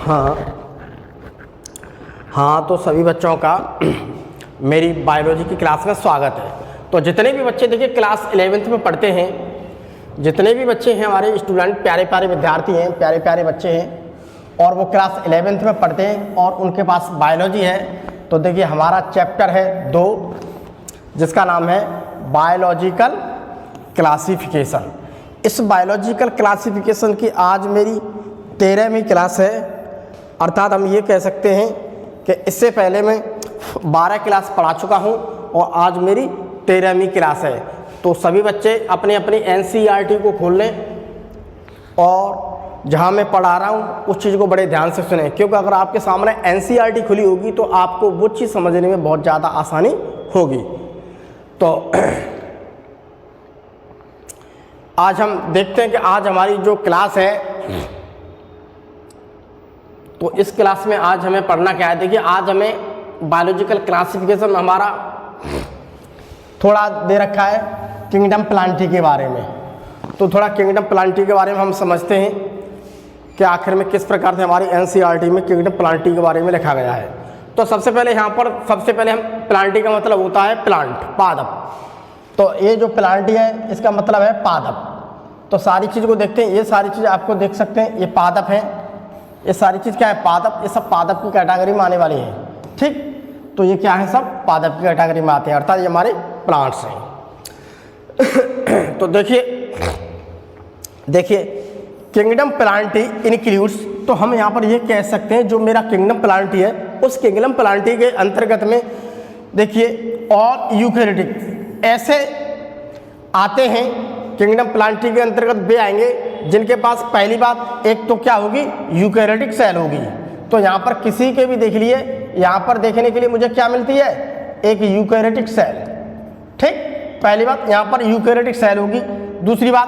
हाँ हाँ, तो सभी बच्चों का मेरी बायोलॉजी की क्लास में स्वागत है। तो जितने भी बच्चे देखिए क्लास 11th में पढ़ते हैं, जितने भी बच्चे हैं हमारे स्टूडेंट, प्यारे प्यारे विद्यार्थी हैं, प्यारे प्यारे बच्चे हैं और वो क्लास 11th में पढ़ते हैं और उनके पास बायोलॉजी है, तो देखिए हमारा चैप्टर है 2 जिसका नाम है बायोलॉजिकल क्लासिफिकेशन। इस बायोलॉजिकल क्लासिफिकेशन की आज मेरी 13वीं क्लास है, अर्थात हम ये कह सकते हैं कि इससे पहले मैं 12 क्लास पढ़ा चुका हूँ और आज मेरी 13वीं क्लास है। तो सभी बच्चे अपने अपनी NCERT को खोल लें और जहाँ मैं पढ़ा रहा हूँ उस चीज़ को बड़े ध्यान से सुनें, क्योंकि अगर आपके सामने NCERT खुली होगी तो आपको वो चीज़ समझने में बहुत ज़्यादा आसानी होगी। तो आज हम देखते हैं कि आज हमारी जो क्लास है, तो इस क्लास में आज हमें पढ़ना क्या है। देखिए आज हमें बायोलॉजिकल क्लासिफिकेशन हमारा थोड़ा दे रखा है किंगडम प्लांटी के बारे में। तो थोड़ा किंगडम प्लांटी के बारे में हम समझते हैं कि आखिर में किस प्रकार से हमारी NCERT में किंगडम प्लांटी के बारे में लिखा गया है। तो सबसे पहले यहाँ पर हम प्लांटी का मतलब होता है प्लांट, पादप। तो ये जो प्लांटी है इसका मतलब है पादप। तो सारी चीज़ को देखते हैं, ये सारी चीज़ आपको देख सकते हैं, ये पादप है, ये सारी चीज़ क्या है, पादप। ये सब पादप की कैटेगरी में आने वाली है, ठीक। तो ये क्या है, सब पादप की कैटेगरी में आते हैं, अर्थात ये हमारे प्लांट्स हैं। तो देखिए किंगडम प्लांटी इंक्लूड्स, तो हम यहाँ पर ये कह सकते हैं जो मेरा किंगडम प्लांटी है उस किंगडम प्लांटी के अंतर्गत में देखिए और यूकैरियोटिक ऐसे आते हैं। किंगडम प्लांटी के अंतर्गत वे आएंगे जिनके पास पहली बात एक तो क्या होगी, यूकैरियोटिक सेल होगी। तो यहाँ पर किसी के भी देख लिए, यहाँ पर देखने के लिए मुझे क्या मिलती है, एक यूकैरियोटिक सेल, ठीक। पहली बात यहाँ पर यूकैरियोटिक सेल होगी। दूसरी बात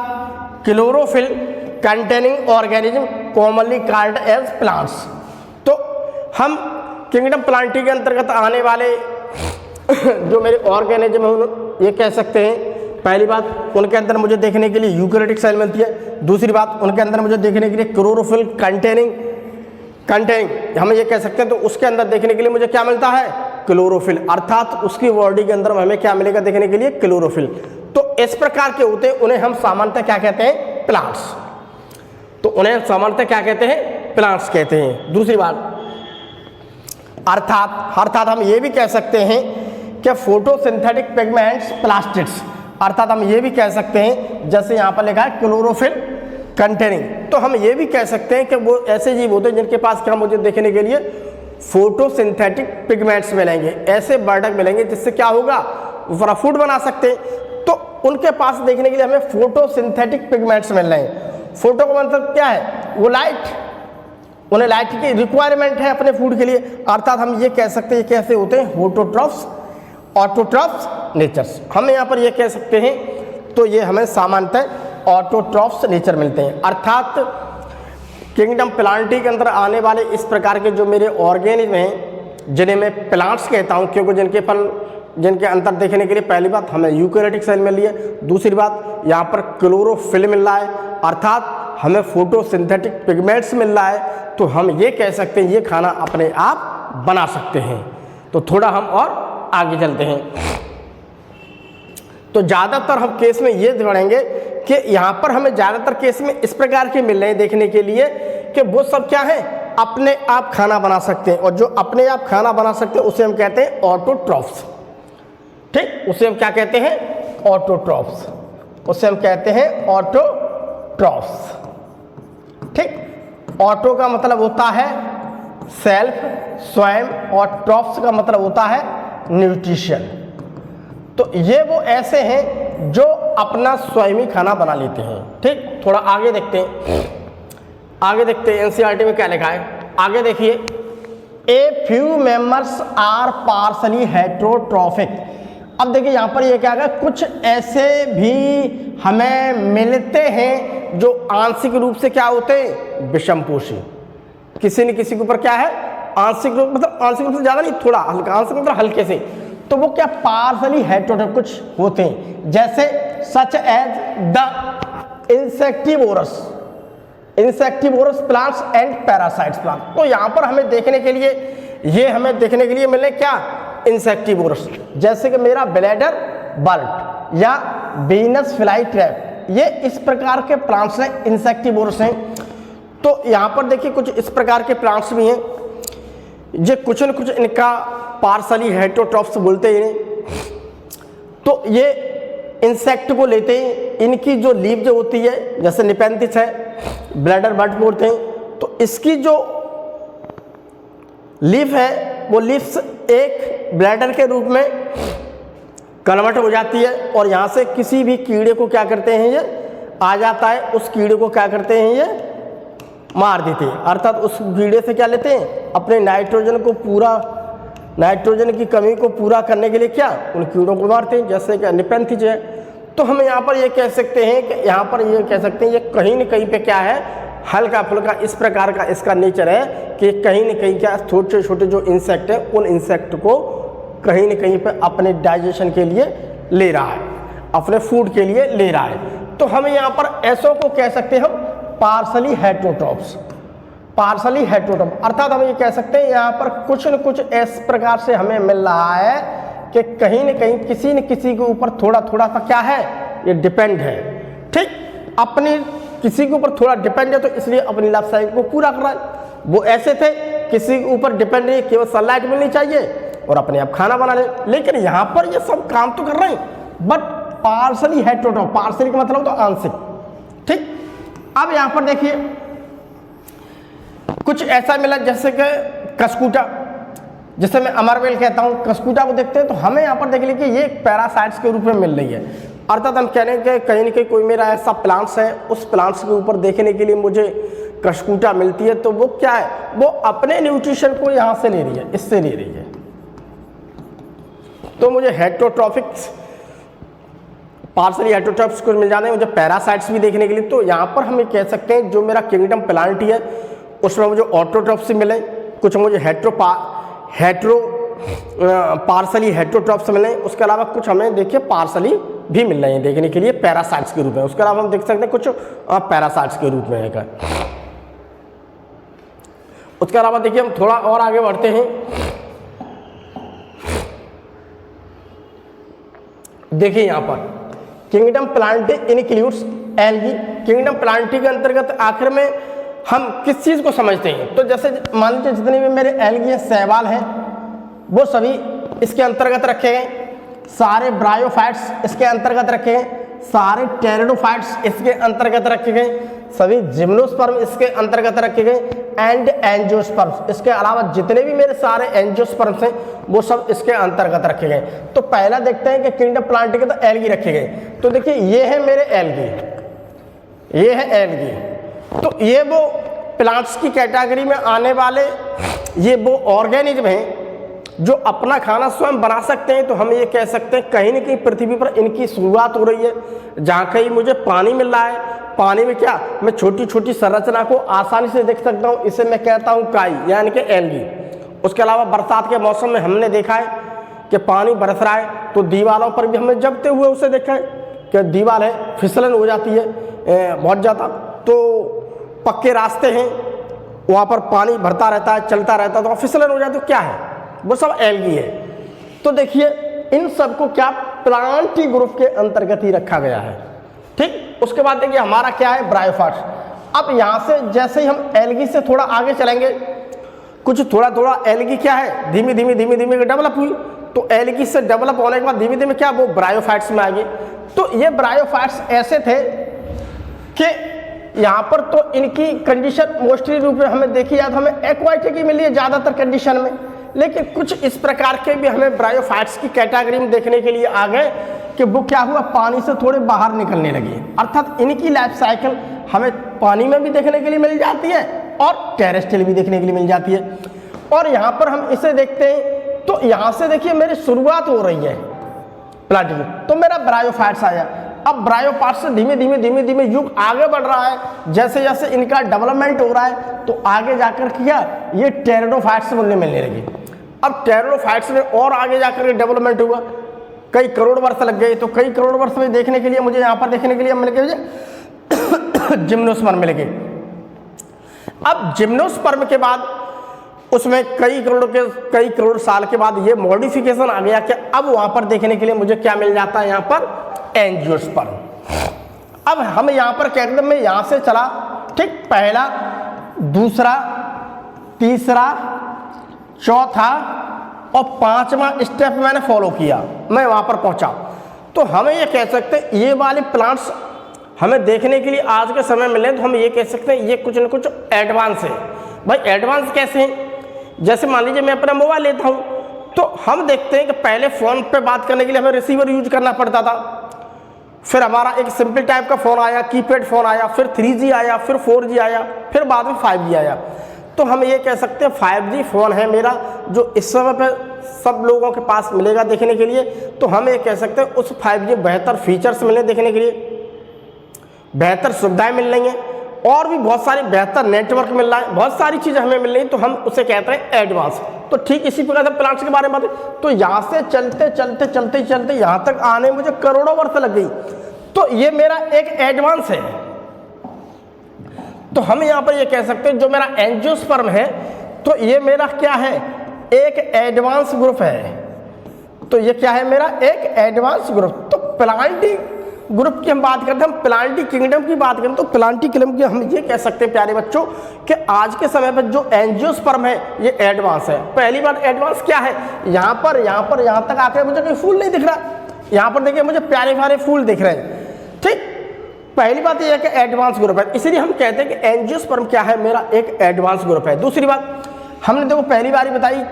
chlorophyll containing organism commonly called as plants. तो हम किंगडम प्लांटी के अंतर्गत आने वाले जो मेरे ऑर्गेनिज्म हैं ये कह सकते हैं, पहली बात उनके अंदर मुझे देखने के लिए यूकैरियोटिक सेल मिलती है। दूसरी बात उनके अंदर मुझे देखने के लिए क्लोरोफिल कंटेनिंग हम ये कह सकते हैं, तो उसके अंदर देखने के लिए मुझे क्या मिलता है, क्लोरोफिल, अर्थात उसकी बॉडी के अंदर हमें क्या मिलेगा देखने के लिए, क्लोरोफिल। तो इस प्रकार के होते हैं, उन्हें हम सामान्यतः क्या कहते हैं, प्लांट्स। तो उन्हें सामान्यतः क्या कहते हैं, प्लांट्स कहते हैं। दूसरी बात अर्थात हम ये भी कह सकते हैं कि फोटोसिंथेटिक पिगमेंट्स प्लास्टिड्स, अर्थात हम ये भी कह सकते हैं जैसे यहाँ पर लिखा है क्लोरोफिल कंटेनिंग, तो हम ये भी कह सकते हैं कि वो ऐसे जीव होते हैं जिनके पास क्या मुझे देखने के लिए फोटोसिंथेटिक पिगमेंट्स मिलेंगे, ऐसे वर्डक मिलेंगे जिससे क्या होगा, वो फूड बना सकते हैं। तो उनके पास देखने के लिए हमें फोटोसिंथेटिक पिगमेंट्स मिल रहे हैं। फोटो का मतलब क्या है, वो लाइट, उन्हें लाइट की रिक्वायरमेंट है अपने फूड के लिए, अर्थात हम ये कह सकते हैं कैसे होते हैं, फोटोट्रॉफ्स, ऑटोट्रॉफ्स नेचर्स, हम यहाँ पर ये कह सकते हैं। तो ये हमें सामान्यतः ऑटोट्रॉफ्स नेचर मिलते हैं। अर्थात किंगडम प्लांटी के अंदर आने वाले इस प्रकार के जो मेरे ऑर्गेनिज्म हैं जिन्हें मैं प्लांट्स कहता हूँ, क्योंकि जिनके अंदर देखने के लिए पहली बात हमें यूकैरियोटिक सेल मिल रही है, दूसरी बात यहाँ पर क्लोरोफिल मिल रहा है, अर्थात हमें फोटोसिंथेटिक पिगमेंट्स मिल रहा है। तो हम ये कह सकते हैं ये खाना अपने आप बना सकते हैं। तो थोड़ा हम और आगे चलते हैं। तो ज़्यादातर हम केस में ये पढ़ेंगे कि यहाँ पर हमें ज़्यादातर केस में इस प्रकार के मिल रहे हैं देखने के लिए कि वो सब क्या है, अपने आप खाना बना सकते हैं, और जो अपने आप खाना बना सकते हैं उसे हम कहते हैं ऑटोट्रॉफ्स, ठीक। उसे हम क्या कहते हैं, ऑटोट्रॉफ्स, उसे हम कहते हैं ऑटोट्रॉफ्स, ठीक। ऑटो का मतलब होता है सेल्फ, स्वयं, और ट्रॉफ्स का मतलब होता है न्यूट्रिशन। तो ये वो ऐसे हैं जो अपना स्वयं ही खाना बना लेते हैं, ठीक। थोड़ा आगे देखते हैं, NCERT में क्या लिखा है, आगे देखिए, a few members are partially heterotrophic. अब देखिए यहाँ पर ये क्या है, कुछ ऐसे भी हमें मिलते हैं जो आंशिक रूप से क्या होते हैं, विषमपोषी। किसी न किसी के ऊपर क्या है, आंशिक रूप, मतलब आंशिक रूप से ज़्यादा नहीं, थोड़ा हल्का, आंशिक मतलब हल्के से, तो वो क्या पार्शली हेटेरोट्रॉफिक कुछ होते हैं, जैसे such as the insectivorous, insectivorous plants and parasites plant. तो यहाँ पर हमें देखने के लिए मिले क्या, इंसेक्टिवोरस, जैसे कि मेरा ब्लैडर बल्ट या वीनस फ्लाई ट्रैप, ये इस प्रकार के प्लांट्स हैं, इंसेक्टिवोरस हैं। तो यहाँ पर देखिए कुछ इस प्रकार के प्लांट्स भी हैं, ये कुछ न कुछ इनका पार्सली हेटेरोट्रॉप्स बोलते हैं। तो ये इंसेक्ट को लेते हैं, इनकी जो लीफ जो होती है, जैसे निपेंथिस है, ब्लैडर बल्ट बोलते हैं, तो इसकी जो लीफ है वो लीफ्स एक ब्लैडर के रूप में कन्वर्ट हो जाती है और यहाँ से किसी भी कीड़े को क्या करते हैं, ये आ जाता है, उस कीड़े को क्या करते हैं, ये मार देते हैं। अर्थात उस कीड़े से क्या लेते हैं, अपने नाइट्रोजन की कमी को पूरा करने के लिए क्या उन कीड़ों को मारते हैं, जैसे कि निपेंथिस है। तो हम यहाँ पर ये कह सकते हैं कि ये कहीं न कहीं पे क्या है, हल्का फुल्का इस प्रकार का इसका नेचर है कि कहीं न कहीं क्या छोटे छोटे जो इंसेक्ट है, उन इंसेक्ट को कहीं न कहीं पे अपने डाइजेशन के लिए ले रहा है, अपने फूड के लिए ले रहा है। तो हम यहाँ पर ऐसो को कह सकते हैं हम पार्सली हेटेरोट्रॉप्स, अर्थात हम ये कह सकते हैं यहाँ पर कुछ न कुछ इस प्रकार से हमें मिल रहा है कि कहीं न कहीं किसी न किसी के ऊपर थोड़ा थोड़ा सा क्या है, ये डिपेंड है। ठीक, अपनी किसी के ऊपर थोड़ा डिपेंड है, तो इसलिए अपनी लाइफ साइकिल को पूरा कर रहा है। वो ऐसे थे, किसी के ऊपर डिपेंड नहीं, केवल सनलाइट मिलनी चाहिए और अपने आप खाना बना ले, लेकिन यहाँ पर ये सब काम तो कर रहे हैं, बट पार्सली हेटेरोट्रॉप, पार्सली का मतलब तो आंशिक। ठीक, अब यहाँ पर देखिए कुछ ऐसा मिला जैसे कि कस्कूटा, जिसे मैं अमरवेल कहता हूँ, कस्कूटा को देखते हैं तो हमें यहाँ पर देख लीजिए कि ये पैरासाइट्स के रूप में मिल रही है। अर्थात हम कह रहे हैं कि कहीं न कहीं कोई मेरा ऐसा प्लांट्स है, उस प्लांट्स के ऊपर देखने के लिए मुझे कस्कूटा मिलती है, तो वो क्या है, वो अपने न्यूट्रिशन को यहाँ से ले रही है, इससे ले रही है। तो मुझे हेटेरोट्रॉफिक्स, पार्सली हेटेरोट्रॉप्स कुछ मिल जाते हैं, मुझे पैरासाइट्स भी देखने के लिए। तो यहाँ पर हम ये कह सकते हैं जो मेरा किंगडम प्लांटी है उसमें मुझे ऑटोट्रॉप्स मिले, कुछ मुझे पार्सली हेटेरोट्रॉप्स मिले, उसके अलावा कुछ हमें देखिए पार्सली भी मिल रहे हैं देखने के लिए पैरासाइट्स के रूप में। उसके अलावा हम देख सकते हैं कुछ पैरासाइट्स के रूप में है। उसके अलावा देखिए हम थोड़ा और आगे बढ़ते हैं। देखिए यहाँ पर kingdom Plantae includes algae, kingdom Plantae के अंतर्गत आखिर में हम किस चीज़ को समझते हैं, तो जैसे मान लीजिए जितने भी मेरे एल्गी हैं, शैवाल हैं, वो सभी इसके अंतर्गत रखे गए, सारे ब्रायोफाइट्स इसके अंतर्गत रखे गए, सारे टेरिडोफाइट्स इसके अंतर्गत रखे गए, सभी जिम्नोस्पर्म इसके अंतर्गत रखे गए, एंड एंजियोस्पर्म्स, इसके अलावा जितने भी मेरे सारे एंजियोस्पर्म्स हैं वो सब इसके अंतर्गत रखे गए। तो पहला देखते हैं कि किंगडम प्लांटी के तो एल्गी रखे गए। तो देखिए ये है मेरे एल्गी, ये है एल्गी, तो ये वो प्लांट्स की कैटेगरी में आने वाले ये वो ऑर्गेनिज्म हैं जो अपना खाना स्वयं बना सकते हैं। तो हम ये कह सकते हैं कहीं न कहीं पृथ्वी पर इनकी शुरुआत हो रही है, जहाँ कहीं मुझे पानी मिल रहा है, पानी में क्या मैं छोटी छोटी संरचना को आसानी से देख सकता हूँ, इसे मैं कहता हूँ काई यानी कि एल्गी। उसके अलावा बरसात के मौसम में हमने देखा है कि पानी बरस रहा है तो दीवारों पर भी हमने जमते हुए उसे देखा है कि दीवार है फिसलन हो जाती है बहुत ज़्यादा, तो पक्के रास्ते हैं वहाँ पर पानी भरता रहता है, चलता रहता है, तो फिसलन हो जाए तो क्या है, वो सब एल्गी है। तो देखिए इन सबको क्या प्लांटी ग्रुप के अंतर्गत ही रखा गया है। ठीक, उसके बाद देखिए हमारा क्या है ब्रायोफाइट्स। अब यहाँ से जैसे ही हम एल्गी से थोड़ा आगे चलेंगे, कुछ थोड़ा थोड़ा एल्गी क्या है धीमे धीमे डेवलप हुई, तो एल्गी से डेवलप होने के बाद धीमे धीमे क्या वो ब्रायोफाइट्स में आ गए। तो ये ब्रायोफाइट्स ऐसे थे कि यहाँ पर तो इनकी कंडीशन मोस्टली रूप में हमें देखी जाए तो हमें एक्वाटिक ही मिली है ज़्यादातर कंडीशन में, लेकिन कुछ इस प्रकार के भी हमें ब्रायोफाइट्स की कैटेगरी में देखने के लिए आ गए कि वो क्या हुआ पानी से थोड़े बाहर निकलने लगी, अर्थात इनकी लाइफ साइकिल हमें पानी में भी देखने के लिए मिल जाती है और टेरेस्ट्रियल भी देखने के लिए मिल जाती है। और यहाँ पर हम इसे देखते हैं तो यहाँ से देखिए मेरी शुरुआत हो रही है प्लांट की, तो मेरा ब्रायोफाइट्स आया। अब ब्रायोफाइट्स से धीमे धीमे युग आगे बढ़ रहा है, जैसे जैसे इनका डेवलपमेंट हो रहा है तो आगे जाकर क्या ये टेरिडोफाइट्स बनने मिलने लगी। अब टेरिडोफाइट्स में और आगे जाकर डेवलपमेंट हुआ, कई करोड़ वर्ष लग गए, तो कई करोड़ वर्ष में देखने के लिए मुझे यहाँ पर देखने के लिए मिल गए जिम्नोस्पर्म मिल गए। अब जिम्नोस्पर्म के बाद उसमें कई करोड़ साल के बाद ये मॉडिफिकेशन आ गया कि अब वहां पर देखने के लिए मुझे क्या मिल जाता है, यहाँ पर एंजियोस्पर्म। अब हम यहाँ पर कैंगडम में यहाँ से चला, ठीक, पहला, दूसरा, तीसरा, चौथा और पांचवा स्टेप मैंने फॉलो किया, मैं वहां पर पहुंचा। तो हमें ये कह सकते हैं ये वाले प्लांट्स हमें देखने के लिए आज के समय मिले, तो हम ये कह सकते हैं ये कुछ न कुछ एडवांस है। भाई एडवांस कैसे हैं? जैसे मान लीजिए मैं अपना मोबाइल लेता हूँ, तो हम देखते हैं कि पहले फ़ोन पे बात करने के लिए हमें रिसीवर यूज करना पड़ता था, फिर हमारा एक सिंपल टाइप का फ़ोन आया, कीपैड फ़ोन आया, फिर 3G आया, फिर 4G आया, फिर बाद में 5G आया। तो हम ये कह सकते हैं 5G फ़ोन है मेरा, जो इस समय पे सब लोगों के पास मिलेगा देखने के लिए। तो हम ये कह सकते हैं उस 5G बेहतर फीचर्स मिले देखने के लिए, बेहतर सुविधाएं मिल रही हैं, और भी बहुत सारी बेहतर नेटवर्क मिल रहा है, बहुत सारी चीज़ें हमें मिल रही हैं, तो हम उसे कहते हैं एडवांस। तो ठीक इसी प्रकार से प्लांट्स के बारे में बात है। तो यहाँ से चलते यहाँ तक आने मुझे करोड़ों वर्ष लग गई, तो ये मेरा एक एडवांस है। तो हम यहाँ पर ये कह सकते हैं जो मेरा एंजियोस्पर्म है, तो ये मेरा क्या है, एक एडवांस ग्रुप है। तो ये क्या है, मेरा एक एडवांस ग्रुप। तो प्लांटी ग्रुप की हम बात करते हैं, हम प्लांटी किंगडम की बात करें, तो प्लांटी किंगडम की हम ये कह सकते हैं प्यारे बच्चों कि आज के समय पर जो एंजियोस्पर्म है ये एडवांस है। पहली बात एडवांस क्या है, यहाँ तक आकर मुझे कोई फूल नहीं दिख रहा, यहाँ पर देखिए मुझे प्यारे प्यारे फूल दिख रहे हैं, ठीक। पहली बात यह है कि एडवांस ग्रुप है, इसलिए हम कहते हैं कि एंजियोस्पर्म क्या है, मेरा एक एडवांस ग्रुप है। दूसरी बात हमने देखो पहली बार ही बताई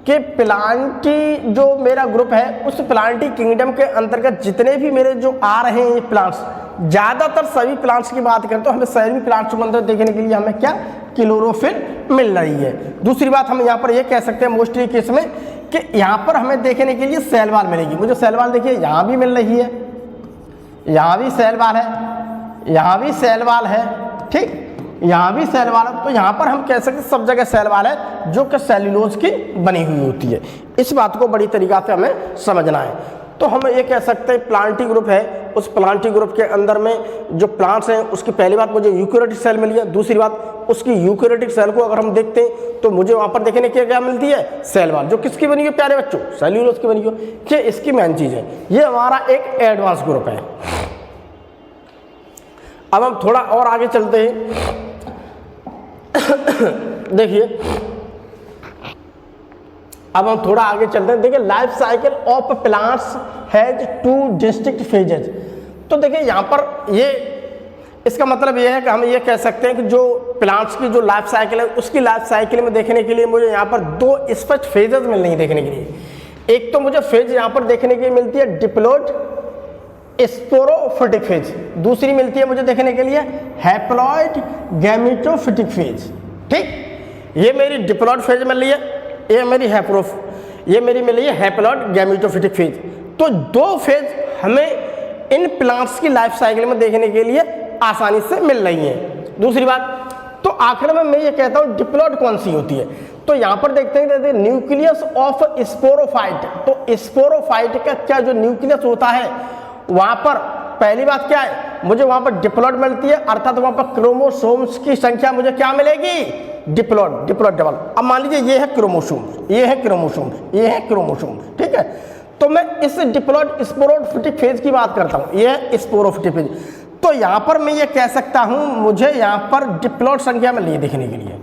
कि प्लांटी जो मेरा ग्रुप है, उस प्लांटी किंगडम के अंतर्गत जितने भी मेरे जो आ रहे हैं ये प्लांट्स, ज़्यादातर सभी प्लांट्स की बात करें तो हमें सभी प्लांट्स को अंदर देखने के लिए हमें क्या, क्लोरोफिल मिल रही है। दूसरी बात हम यहाँ पर ये कह सकते हैं मोस्टली केस में कि यहाँ पर हमें देखने के लिए सेल वॉल मिलेगी। मुझे सेल वॉल देखिए यहाँ भी मिल रही है, यहाँ भी सेल वॉल है, यहाँ भी सेल वॉल है, ठीक, यहाँ भी सेल वॉल है। तो यहाँ पर हम कह सकते हैं सब जगह सेल वॉल है जो कि सेल्यूलोज की बनी हुई होती है। इस बात को बड़ी तरीका से हमें समझना है। तो हम ये कह सकते हैं प्लांटी ग्रुप है, उस प्लांटी ग्रुप के अंदर में जो प्लांट्स हैं उसकी पहली बात मुझे यूकेरियोटिक सेल मिली है। दूसरी बात उसकी यूकेरियोटिक सेल को अगर हम देखते हैं तो मुझे वहाँ पर देखने के क्या मिलती है, सेल वॉल, जो किसकी बनी हुई प्यारे बच्चों, सेल्यूलोज की बनी हुई, कि इसकी मेन चीज़ है। ये हमारा एक एडवांस ग्रुप है। अब हम थोड़ा और आगे चलते हैं। देखिए अब हम थोड़ा आगे चलते हैं। देखिए life cycle of plants has 2 distinct phases. तो देखिए यहाँ पर ये इसका मतलब ये है कि हम ये कह सकते हैं कि जो प्लांट्स की जो लाइफ साइकिल है उसकी लाइफ साइकिल में देखने के लिए मुझे यहाँ पर 2 स्पष्ट फेजेज मिल रही है देखने के लिए। एक तो मुझे फेज यहाँ पर देखने के लिए मिलती है डिप्लॉइड स्पोरोफिटिक फेज, दूसरी मिलती है मुझे देखने के लिए हैप्लॉइड गैमेटोफिटिक फेज, ठीक। ये मेरी डिप्लॉइड फेज मिल रही है, ये मेरी मिल रही है हैप्लॉइड गैमेटोफिटिक फेज। तो 2 फेज हमें इन प्लांट्स की लाइफ साइकिल में देखने के लिए आसानी से मिल रही हैं। दूसरी बात, तो आखिर में मैं ये कहता हूँ डिप्लॉइड कौन सी होती है। तो यहाँ पर देखते हैं न्यूक्लियस ऑफ स्पोरोफाइट। तो स्पोरोफाइट का क्या जो न्यूक्लियस होता है वहाँ पर पहली बात क्या है, मुझे वहाँ पर डिप्लॉइड मिलती है, अर्थात वहाँ पर क्रोमोसोम्स की संख्या मुझे क्या मिलेगी, डिप्लॉइड डबल। अब मान लीजिए ये है क्रोमोसोम्स, ये है क्रोमोसोम्स, ये है क्रोमोसोम्स, ठीक है। तो मैं इस डिप्लॉइड स्पोरोफिटिक फेज की बात करता हूँ, ये है स्पोरोफिटिक फेज। तो यहाँ पर मैं ये कह सकता हूँ मुझे यहाँ पर डिप्लॉइड संख्या मिल रही है देखने के लिए,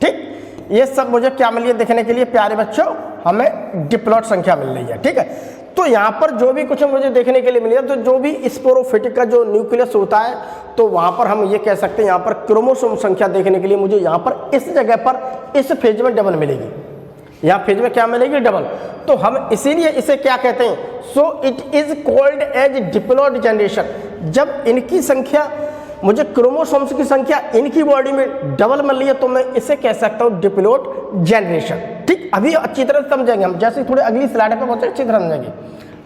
ठीक। ये सब मुझे क्या मिल रही है देखने के लिए प्यारे बच्चों, हमें डिप्लॉइड संख्या मिल रही है, ठीक है। तो यहाँ पर जो भी कुछ मुझे देखने के लिए मिलेगा, तो जो भी स्पोरोफिटिक का जो न्यूक्लियस होता है तो वहाँ पर हम ये कह सकते हैं यहाँ पर क्रोमोसोम संख्या देखने के लिए मुझे यहाँ पर इस जगह पर इस फेज में डबल मिलेगी। यहाँ फेज में क्या मिलेगी, डबल। तो हम इसीलिए इसे क्या कहते हैं, so it is called as diploid generation. जब इनकी संख्या मुझे क्रोमोसोम्स की संख्या इनकी बॉडी में डबल मिल रही है तो मैं इसे कह सकता हूँ डिप्लॉइड जनरेशन, ठीक। अभी अच्छी तरह समझेंगे हम, जैसे थोड़ी अगली स्लाइड पे बहुत अच्छी तरह समझेंगे।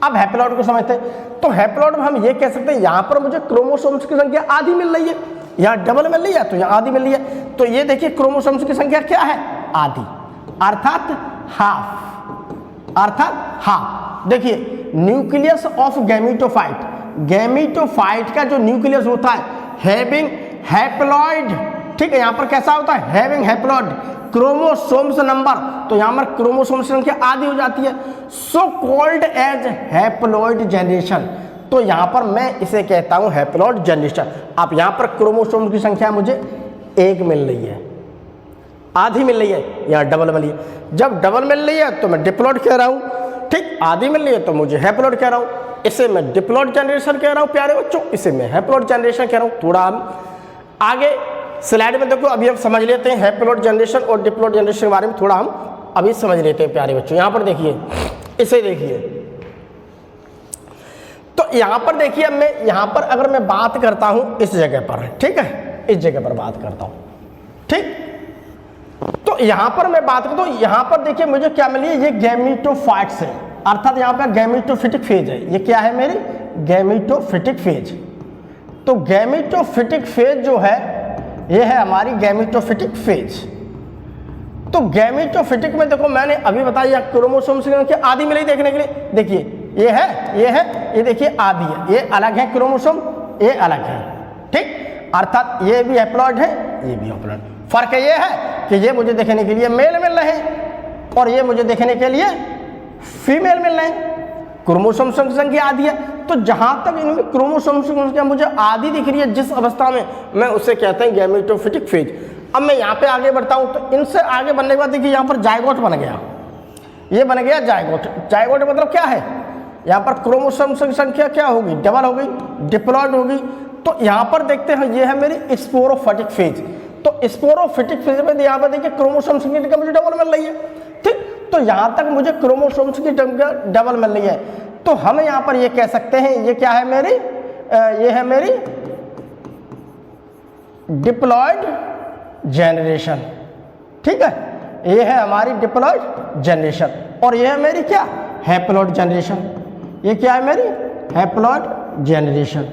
अब हैप्लॉइड को समझते हैं। तो हैप्लॉइड में हम ये कह सकते हैं यहाँ पर मुझे क्रोमोसोम्स की संख्या आधी मिल रही है, यहाँ डबल मिल रही है तो यहाँ आधी मिल रही है। तो ये देखिए क्रोमोसोम्स की संख्या क्या है, आधी, अर्थात हाफ। देखिए न्यूक्लियस ऑफ गैमेटोफाइट, गैमेटोफाइट का जो न्यूक्लियस होता है हैविंग हैप्लॉइड ठीक है, यहाँ पर कैसा होता है, हैविंग हैप्लॉइड क्रोमोसोम्स नंबर, तो यहाँ पर क्रोमोसोम्स संख्या आधी हो जाती है, so called as haploid generation, तो यहाँ पर मैं इसे कहता हूँ हैप्लॉइड जनरेशन। अब यहाँ पर क्रोमोसोम्स की संख्या मुझे 1 मिल रही है, आधी मिल रही है, यहाँ डबल मिली है, जब डबल मिल रही है तो मैं डिप्लॉइड कह रहा हूँ, ठीक, आधी मिल रही है तो मुझे हैप्लॉइड कह रहा हूँ, इसे मैं डिप्लॉइड जनरेशन कह रहा हूँ प्यारे बच्चों, इसे मैं हैप्लॉइड जनरेशन कह रहा हूँ। थोड़ा हम आगे स्लाइड में देखो, अभी हम समझ लेते हैं हैप्लॉइड जनरेशन और डिप्लॉइड जनरेशन के बारे में, थोड़ा हम अभी समझ लेते हैं प्यारे बच्चों। यहाँ पर देखिए, इसे देखिए, तो यहाँ पर देखिए, मैं यहाँ पर अगर मैं बात करता हूँ इस जगह पर, ठीक है, इस जगह पर बात करता हूँ, ठीक, तो यहाँ पर मैं बात करता हूँ, यहाँ पर देखिए मुझे क्या मिली है, ये गैमीटोफाइट्स है, अर्थात यहाँ पर गैमीटोफिटिक फेज है, ये क्या है मेरी गैमीटोफिटिक फेज। तो गैमीटोफिटिक फेज जो है ये है हमारी गैमीटोफिटिक फेज। तो गैमीटोफिटिक में देखो मैंने अभी बताया क्रोमोसोम्स की आधी मिली देखने के लिए, देखिए ये है, ये देखिए आधी है, ये अलग है क्रोमोसोम, ये अलग है, ठीक, अर्थात ये भी हैप्लॉइड है, ये भी हैप्लॉइड। फर्क ये है कि ये मुझे देखने के लिए मेल मिल रहे हैं और ये मुझे देखने के लिए फीमेल मिल रहे हैं, क्रोमोसोम संख्या आधी है। तो जहां तक इनमें क्रोमोसोम संख्या मुझे आधी दिख रही है जिस अवस्था में, मैं उसे कहते हैं गैमीटोफिटिक फेज। अब मैं यहाँ पे आगे बढ़ता हूँ, तो इनसे आगे बढ़ने के बाद देखिए यहाँ पर जायगोट बन गया, ये बन गया जायगोट। जायगोट मतलब क्या है, यहाँ पर क्रोमोसोम संख्या क्या होगी, डबल होगी, डिप्लॉइड होगी। तो यहाँ पर देखते हैं ये है मेरी स्पोरोफिटिक फेज। तो स्पोरोफिटिक फेज में यहाँ पर देखिए क्रोमोसोम संख्या मुझे डबल मिल रही है, ठीक, तो यहाँ तक मुझे क्रोमोसोम्स की संख्या डबल मिल रही है। तो हम यहाँ पर ये कह सकते हैं ये क्या है मेरी, ये है मेरी डिप्लॉइड जनरेशन, ठीक है, ये है हमारी डिप्लॉइड जनरेशन। और ये है मेरी क्या, हैप्लॉइड जनरेशन। ये क्या है मेरी हैप्लॉइड जनरेशन,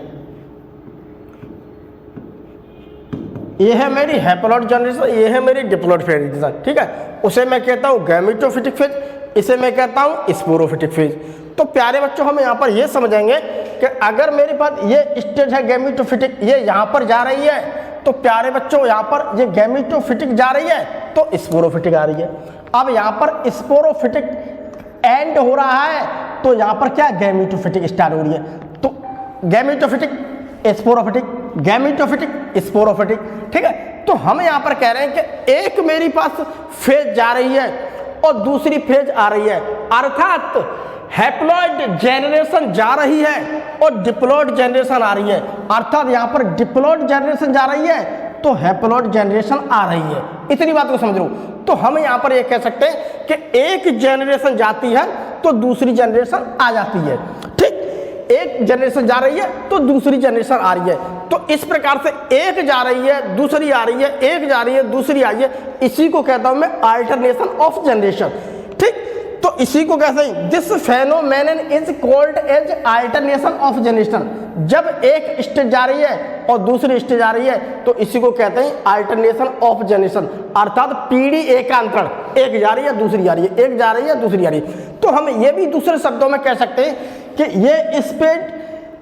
ये है मेरी हैप्लॉइड जनरेशन, ये है मेरी डिप्लॉइड जनरेशन, ठीक है। उसे मैं कहता हूँ गैमीटोफिटिक फेज, इसे मैं कहता हूँ स्पोरोफिटिक फेज। तो प्यारे बच्चों हम यहाँ पर ये समझेंगे कि अगर मेरे पास ये स्टेज है गैमीटोफिटिक, ये यहाँ पर जा रही है, तो प्यारे बच्चों यहाँ पर ये गैमीटोफिटिक जा रही है तो स्पोरोफिटिक आ रही है। अब यहाँ पर स्पोरोफिटिक एंड हो रहा है तो यहाँ पर क्या गैमीटोफिटिक स्टार्ट हो रही है। तो गैमीटोफिटिक स्पोरोफिटिक, गैमीटोफिटिक स्पोरोफिटिक, ठीक है। तो हम यहाँ पर कह रहे हैं कि एक मेरी पास फेज जा रही है और दूसरी फेज आ रही है, अर्थात हैप्लॉइड जनरेशन जा रही है और डिप्लॉइड जनरेशन आ रही है, अर्थात यहाँ पर डिप्लॉइड जनरेशन जा रही है तो हैप्लॉइड जनरेशन आ रही है। इतनी बात को समझ लो। तो हम यहाँ पर ये कह सकते हैं कि एक जनरेशन जाती है तो दूसरी जनरेशन आ जाती है, ठीक, एक जनरेशन जा रही है तो दूसरी जनरेशन आ रही है। तो इस प्रकार से एक जा रही है दूसरी आ रही है, एक जा रही है दूसरी आई है, इसी को कहता हूं मैं अल्टरनेशन ऑफ जनरेशन, ठीक। तो इसी को कहते हैं this phenomenon is called as alternation of generation. जब एक स्टेज जा रही है और दूसरी स्टेज आ रही है तो इसी को कहते हैं अल्टरनेशन ऑफ जनरेशन, अर्थात पीढ़ी एकांतरण, एक जा रही है दूसरी आ रही है, एक जा रही है दूसरी आ रही है। तो हम ये भी दूसरे शब्दों में कह सकते हैं कि ये स्पेड,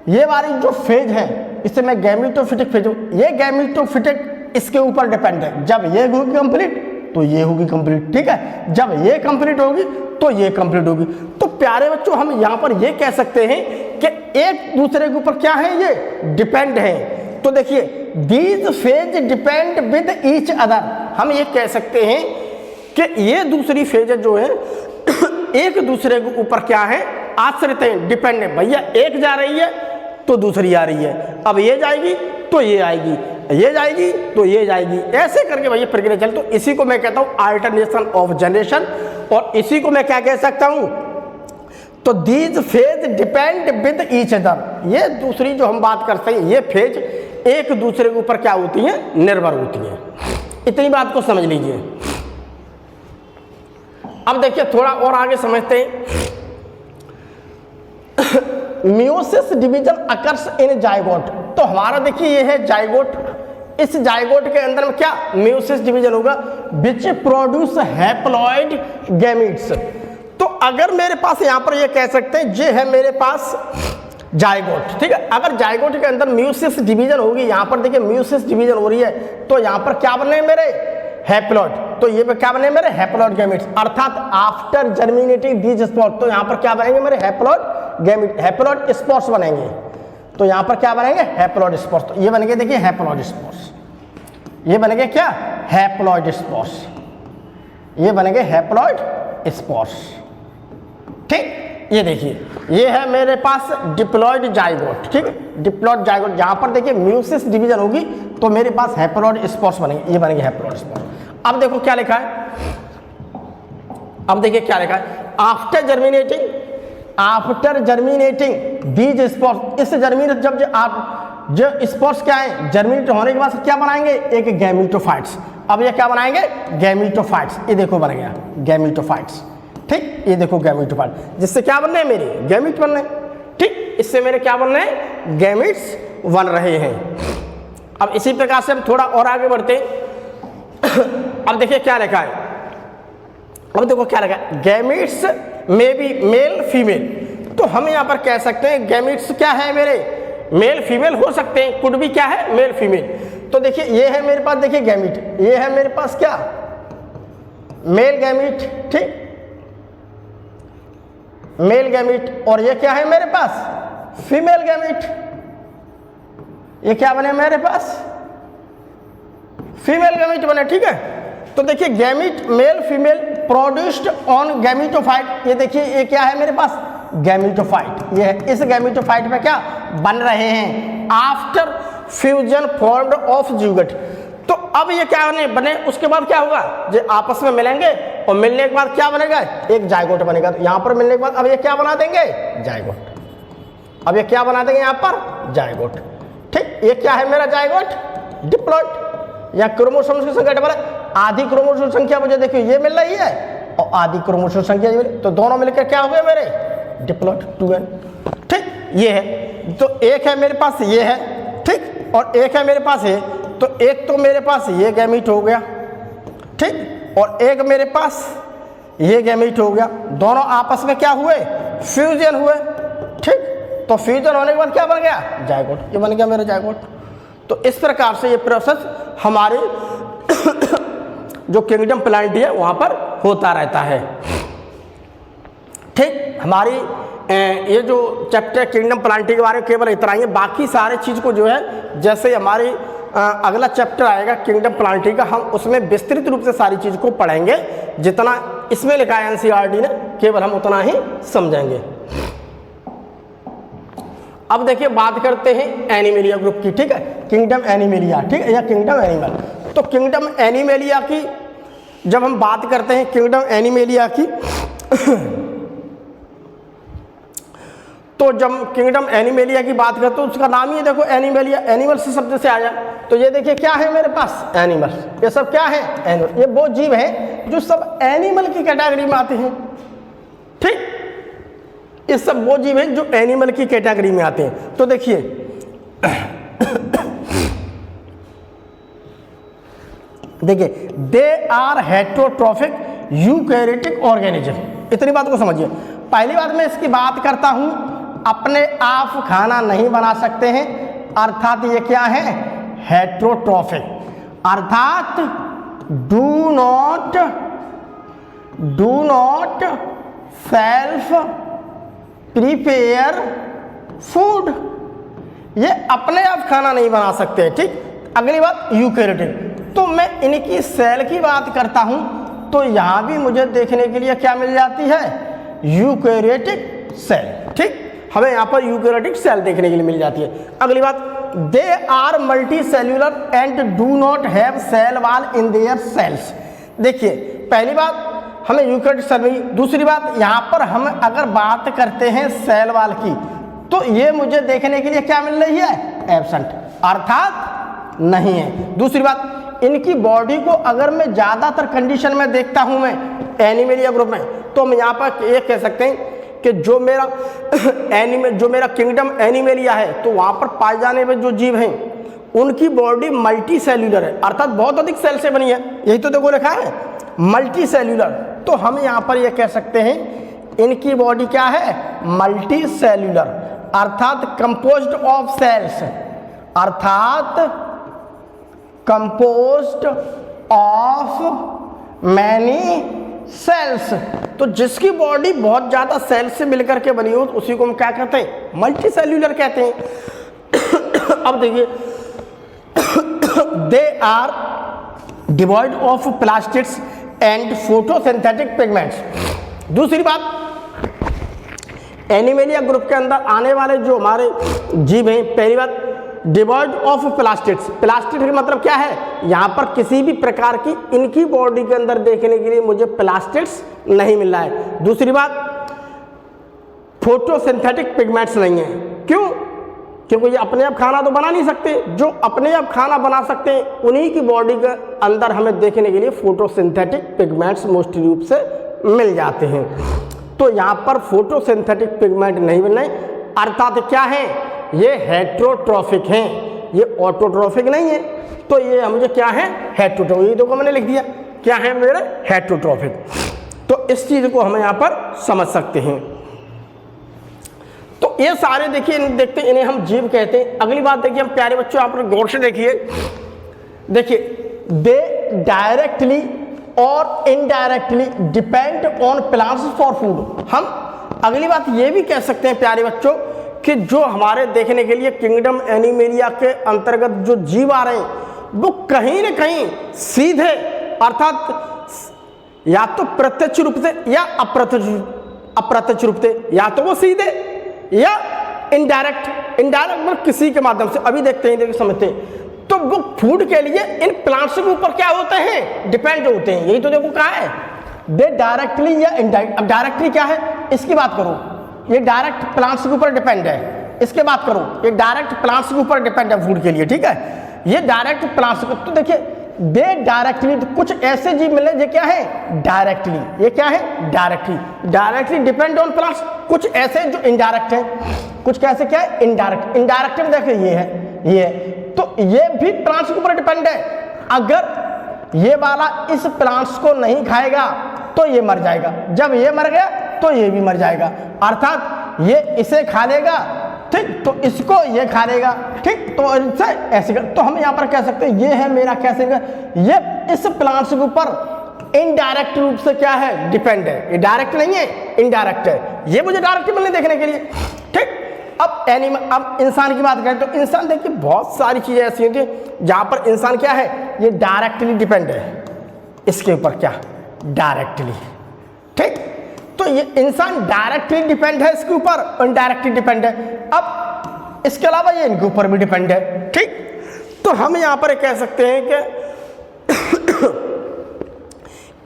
ये वाली जो फेज है इसे मैं गैमीटोफिटिक फेज, ये गैमीटोफिटिक इसके ऊपर डिपेंड है। जब ये होगी कंप्लीट तो ये होगी कंप्लीट, ठीक है, जब ये कंप्लीट होगी तो ये कंप्लीट होगी। तो प्यारे बच्चों हम यहाँ पर ये कह सकते हैं कि एक दूसरे के ऊपर क्या है, ये डिपेंड है। तो देखिए these phase depend with each other, हम ये कह सकते हैं कि ये दूसरी फेज जो है एक दूसरे के ऊपर क्या है, आश्रित है, डिपेंड है। भैया एक जा रही है तो दूसरी आ रही है, अब ये जाएगी तो ये आएगी, ये जाएगी तो ये जाएगी, ऐसे करके भैया प्रक्रिया चल। तो इसी को मैं कहता हूँ अल्टरनेशन ऑफ जनरेशन, और इसी को मैं क्या कह सकता हूँ, तो these phase depend with each other. ये दूसरी जो हम बात करते हैं ये फेज एक दूसरे के ऊपर क्या होती हैं, निर्भर होती हैं। इतनी बात को समझ लीजिए। अब देखिए थोड़ा और आगे समझते हैं। Meiosis division occurs in zygote. तो हमारा देखिए ये है जायगोट, इस जायगोट के अंदर में क्या मियोसिस डिवीजन होगा, विच प्रोड्यूस हैप्लॉइड गैमीट्स। तो अगर मेरे पास यहाँ पर ये कह सकते हैं ये है मेरे पास जाइगोट, ठीक है। अगर जाइगोट के अंदर म्यूसिस डिवीजन होगी, यहाँ पर देखिए म्यूसिस डिवीजन हो रही है, तो यहाँ पर क्या बने मेरे हैप्लॉइड, तो ये पे क्या बने मेरे हैप्लॉइड गैमेट्स, अर्थात आफ्टर जर्मिनेटिंग दीज स्पोर्स, तो यहाँ पर क्या बनेंगे मेरे हैप्लॉइड गैमेट, हैप्लॉइड स्पोर्स बनेंगे। तो यहाँ पर क्या बनेंगे हैप्लॉइड स्पोर्स, तो ये बनेंगे देखिए हैप्लॉइड स्पोर्स, ये बनेंगे क्या हैप्लॉइड स्पोर्स, ये बनेंगे हैप्लॉइड स्पोर्स, ठीक। ये देखिए ये है मेरे पास डिप्लॉइड जाइगोट, ठीक है, डिप्लॉइड जाइगोट, जहां पर देखिए म्यूसिस डिवीजन होगी तो मेरे पास हैप्लॉइड स्पोर्स बनेंगे, ये बनेंगे हैप्लॉइड स्पोर्स। अब देखो क्या लिखा है, अब देखिए क्या लिखा है, आफ्टर जर्मिनेटिंग बीज स्पोर्स, इस जर्मिनेट जब आप जो स्पोर्स क्या है जर्मिनेट होने के बाद क्या बनाएंगे एक गैमेटोफाइट्स। अब ये क्या बनाएंगे गैमेटोफाइट्स, ये देखो बन गया गैमेटोफाइट्स, ठीक। ये देखो गैमेटोफाइट, जिससे क्या बनने हैं मेरे गैमेट बन रहे हैं, ठीक। इससे मेरे क्या बन रहे हैं गैमेट्स बन रहे हैं। अब इसी प्रकार से हम थोड़ा और आगे बढ़ते हैं। अब देखिए क्या लिखा है, अब देखो क्या लिखा है, गैमेट्स में बी मेल फीमेल, तो हम यहाँ पर कह सकते हैं गैमेट्स क्या है मेरे मेल फीमेल हो सकते हैं, कुड भी क्या है मेल फीमेल। तो देखिए ये है मेरे पास देखिए गैमेट, ये है मेरे पास क्या मेल गैमेट, ठीक, मेल गैमेट, और ये क्या है मेरे पास फीमेल गैमेट, ये क्या बने मेरे पास फीमेल गैमेट बने, ठीक है। तो देखिए gamete male female produced on gametophyte, ये देखिए ये क्या है मेरे पास गैमेटोफाइट, ये है, इस गैमेटोफाइट में क्या बन रहे हैं आफ्टर फ्यूजन फॉर्म्ड ऑफ ज़िगोट। तो अब ये क्या बने उसके बाद क्या होगा, जो आपस में मिलेंगे और मिलने के बाद क्या बनेगा एक जाइगोट बनेगा। तो यहाँ पर मिलने के बाद अब ये क्या बना देंगे जाइगोट, अब ये क्या बना देंगे यहाँ पर जाइगोट, ठीक। ये क्या है मेरा जाइगोट डिप्लॉइड, या क्रोमोसोम्स की संख्या डबल है, आधी क्रोमोसोम संख्या मुझे देखिए ये मिल रही है और आधी क्रोमोसोम संख्या ये, तो दोनों मिलकर क्या हो गए मेरे डिप्लॉइड 2n, ठीक। ये है, तो एक है मेरे पास ये है, ठीक, और एक है मेरे पास ये, तो एक तो मेरे पास ये गैमेट हो गया, ठीक, और एक मेरे पास ये गैमेट हो गया, दोनों आपस में क्या हुए फ्यूजन हुए, ठीक। तो फ्यूजन होने के बाद क्या बन गया जाइगोट, ये बन गया मेरा जाइगोट। तो इस प्रकार से ये प्रोसेस हमारे जो किंगडम प्लांटी है वहाँ पर होता रहता है, ठीक। हमारी ये जो चैप्टर किंगडम प्लांटी के बारे में केवल इतना ही है, बाकी सारे चीज़ को जो है जैसे हमारी अगला चैप्टर आएगा किंगडम प्लांटी का, हम उसमें विस्तृत रूप से सारी चीज़ को पढ़ेंगे, जितना इसमें लिखा है एनसीईआरटी ने केवल हम उतना ही समझेंगे। अब देखिए बात करते हैं एनिमेलिया ग्रुप की, ठीक है, किंगडम एनिमेलिया, ठीक है, या किंगडम एनिमल। तो किंगडम एनिमेलिया की जब हम बात करते हैं किंगडम एनिमेलिया की तो जब किंगडम एनिमेलिया की बात करते हैं उसका नाम ही देखो एनिमेलिया, एनिमल से शब्द से आया। तो ये देखिए क्या है मेरे पास एनिमल, ये सब क्या है एनिमल, ये वो जीव हैं जो सब एनिमल की कैटेगरी में आते हैं, ठीक। ये सब वो जीव हैं जो एनिमल की कैटेगरी में आते हैं। तो देखिए देखिए they are heterotrophic eukaryotic organism, इतनी बात को समझिए। पहली बात मैं इसकी बात करता हूं, अपने आप खाना नहीं बना सकते हैं, अर्थात ये क्या है हेटेरोट्रॉफिक, अर्थात do not self prepare food, ये अपने आप खाना नहीं बना सकते, ठीक। अगली बात यूकैरियोटिक, तो मैं इनकी सेल की बात करता हूं तो यहां भी मुझे देखने के लिए क्या मिल जाती है यूकैरियोटिक सेल, ठीक। हमें यहाँ पर यूकैरियोटिक सेल देखने के लिए मिल जाती है। अगली बात they are multicellular and do not have cell wall in their cells. देखिए पहली बात हमें यूकैरियोटिक सेल मिली, दूसरी बात यहाँ पर हम अगर बात करते हैं सेल वॉल की तो ये मुझे देखने के लिए क्या मिल रही है एब्सेंट, अर्थात नहीं है। दूसरी बात इनकी बॉडी को अगर मैं ज़्यादातर कंडीशन में देखता हूँ मैं एनिमेलिया ग्रुप में, तो हम यहाँ पर ये कह सकते हैं कि जो मेरा किंगडम एनिमेलिया है तो वहाँ पर पाए जाने वाले जो जीव हैं उनकी बॉडी मल्टी सेल्यूलर है, अर्थात बहुत अधिक सेल से बनी है, यही तो देखो लिखा है मल्टी सेल्यूलर। तो हम यहाँ पर ये कह सकते हैं इनकी बॉडी क्या है मल्टी सेल्यूलर, अर्थात कंपोज्ड ऑफ सेल्स, अर्थात कंपोज्ड ऑफ मैनी सेल्स। तो जिसकी बॉडी बहुत ज़्यादा सेल्स से मिलकर के बनी हो तो उसी को हम क्या कहते हैं, मल्टी सेल्यूलर कहते हैं। अब देखिए, they are devoid of plastids and photosynthetic pigments. दूसरी बात, एनिमेलिया ग्रुप के अंदर आने वाले जो हमारे जीव हैं, पहली बात डिवॉइड ऑफ प्लास्टिड्स। प्लास्टिड का मतलब क्या है, यहाँ पर किसी भी प्रकार की इनकी बॉडी के अंदर देखने के लिए मुझे प्लास्टिड्स नहीं मिल रहा है। दूसरी बात, फोटोसिंथेटिक पिगमेंट्स नहीं है। क्यों? क्योंकि ये अपने आप खाना तो बना नहीं सकते, जो अपने आप खाना बना सकते हैं उन्हीं की बॉडी के अंदर हमें देखने के लिए फोटोसिंथेटिक पिगमेंट्स मोस्टली रूप से मिल जाते हैं। तो यहाँ पर फोटोसिंथेटिक पिगमेंट नहीं मिल रहे, अर्थात क्या है, ये हेट्रोट्रॉफिक हैं, ये ऑटोट्रॉफिक नहीं है। तो ये मुझे क्या है, हेट्रोट्रॉफिक। ये देखो मैंने लिख दिया क्या है मेरे, हेट्रोट्रॉफिक। तो इस चीज को हम यहाँ पर समझ सकते हैं। तो ये सारे देखिए, देखते इन्हें हम जीव कहते हैं। अगली बात देखिए हम प्यारे बच्चों, आप गौर से देखिए, दे डायरेक्टली और indirectly depend on plants for food. हम अगली बात ये भी कह सकते हैं प्यारे बच्चों कि जो हमारे देखने के लिए किंगडम एनिमेलिया के अंतर्गत जो जीव आ रहे हैं वो कहीं न कहीं सीधे, अर्थात या तो प्रत्यक्ष रूप से या अप्रत्यक्ष रूप से, या तो वो सीधे या इनडायरेक्ट। इनडायरेक्ट मतलब किसी के माध्यम से। अभी देखते हैं, देखिए समझते हैं। तो वो फूड के लिए इन प्लांट्स के ऊपर क्या होते हैं, डिपेंड होते हैं। यही तो देखो कहा है, दे डायरेक्टली या इनडायरेक्ट। अब डायरेक्टली क्या है, इसकी बात करो, ये डायरेक्ट प्लांट्स के ऊपर डिपेंड है। इसके बात करो, ये डायरेक्ट प्लांट्स के ऊपर डिपेंड है फूड के लिए, ठीक है। ये डायरेक्ट प्लांट्स को, तो देखिए दे डायरेक्टली, तो कुछ ऐसे जीव मिले जो क्या है डायरेक्टली, ये क्या है डायरेक्टली डिपेंड ऑन प्लांट्स। कुछ ऐसे जो इनडायरेक्ट है, कुछ कैसे क्या है इनडायरेक्ट। इनडायरेक्ट में देखिए ये है, तो ये भी प्लांट्स के ऊपर डिपेंड है। अगर ये वाला इस प्लांट्स को नहीं खाएगा तो ये मर जाएगा, जब ये मर गया तो ये भी मर जाएगा। अर्थात ये इसे खा लेगा, ठीक, तो इसको ये खा लेगा, ठीक, तो इनसे ऐसे कर। तो हम यहाँ पर कह सकते हैं ये है मेरा, कैसे ये इस प्लांट्स के ऊपर इनडायरेक्ट रूप से क्या है, डिपेंड है। ये डायरेक्ट नहीं है, इनडायरेक्ट है। ये मुझे डायरेक्ट मिलने देखने के लिए, ठीक। अब इंसान की बात करें तो इंसान देखिए बहुत सारी चीजें ऐसी होती है जहां पर इंसान क्या है, ये डायरेक्टली डिपेंड है इसके ऊपर, क्या डायरेक्टली, ठीक। तो ये इंसान डायरेक्टली डिपेंड है इसके ऊपर, इनडायरेक्टली डिपेंड है। अब इसके अलावा ये इनके ऊपर भी डिपेंड है, ठीक। तो हम यहां पर कह सकते हैं कि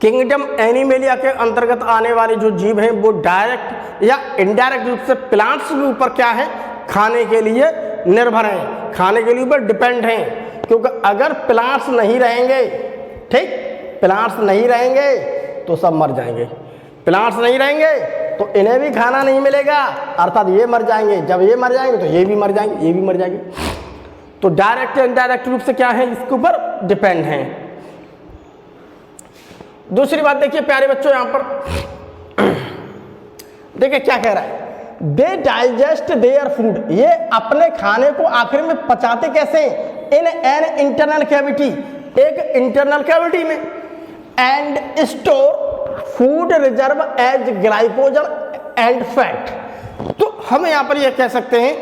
किंगडम एनिमेलिया के अंतर्गत आने वाले जो जीव हैं वो डायरेक्ट या इनडायरेक्ट रूप से प्लांट्स के ऊपर क्या है, खाने के लिए निर्भर हैं, खाने के लिए ऊपर डिपेंड हैं। क्योंकि अगर प्लांट्स नहीं रहेंगे, ठीक, प्लांट्स नहीं रहेंगे तो सब मर जाएंगे। प्लांट्स नहीं रहेंगे तो इन्हें भी खाना नहीं मिलेगा, अर्थात ये मर जाएंगे। जब ये मर जाएंगे तो ये भी मर जाएंगे, ये भी मर जाएंगे। तो डायरेक्ट या इनडायरेक्ट रूप से क्या है, इसके ऊपर डिपेंड हैं। दूसरी बात देखिए प्यारे बच्चों, यहां पर देखिए क्या कह रहा है, दे डाइजेस्ट देयर फूड। ये अपने खाने को आखिर में पचाते कैसे, इन एन इंटरनल कैविटी, एक इंटरनल कैविटी में, and store food reserve as glycogen and fat. तो हम यहां पर यह कह सकते हैं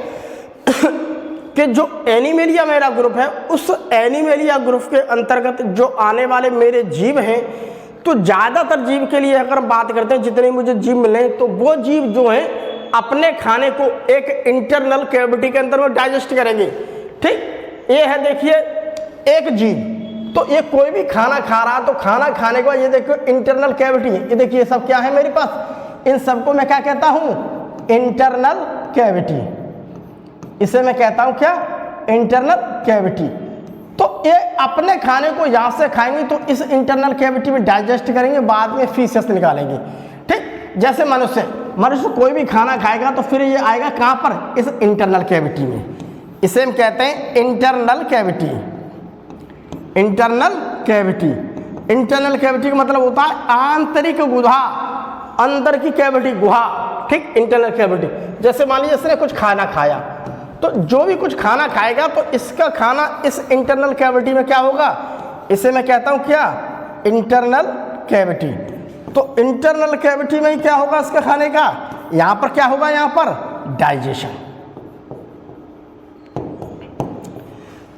कि जो एनिमेलिया मेरा ग्रुप है, उस एनिमेलिया ग्रुप के अंतर्गत जो आने वाले मेरे जीव हैं, तो ज़्यादातर जीव के लिए अगर बात करते हैं, जितने मुझे जीव मिले हैं, तो वो जीव जो हैं अपने खाने को एक इंटरनल कैविटी के अंदर में डाइजेस्ट करेंगे, ठीक। ये है देखिए एक जीव, तो ये कोई भी खाना खा रहा, तो खाना खाने के बाद ये देखिए इंटरनल कैविटी, ये देखिए ये सब क्या है मेरे पास, इन सबको मैं क्या कहता हूँ, इंटरनल कैविटी। इसे मैं कहता हूँ क्या, इंटरनल कैविटी। तो ये अपने खाने को यहाँ से खाएंगे तो इस इंटरनल कैविटी में डाइजेस्ट करेंगे, बाद में फीसेस निकालेंगे, ठीक। जैसे मनुष्य कोई भी खाना खाएगा तो फिर ये आएगा कहाँ पर, इस इंटरनल कैविटी में। इसे हम कहते हैं internal cavity. Internal cavity, internal cavity का मतलब होता है आंतरिक गुहा, अंदर की कैविटी, गुहा, ठीक, इंटरनल कैविटी। जैसे मान लीजिए इसने कुछ खाना खाया, तो जो भी कुछ खाना खाएगा तो इसका खाना इस इंटरनल कैविटी में क्या होगा, इसे मैं कहता हूं क्या, इंटरनल कैविटी। तो इंटरनल कैविटी में ही क्या होगा इसके खाने का, यहां पर क्या होगा, यहां पर डाइजेशन।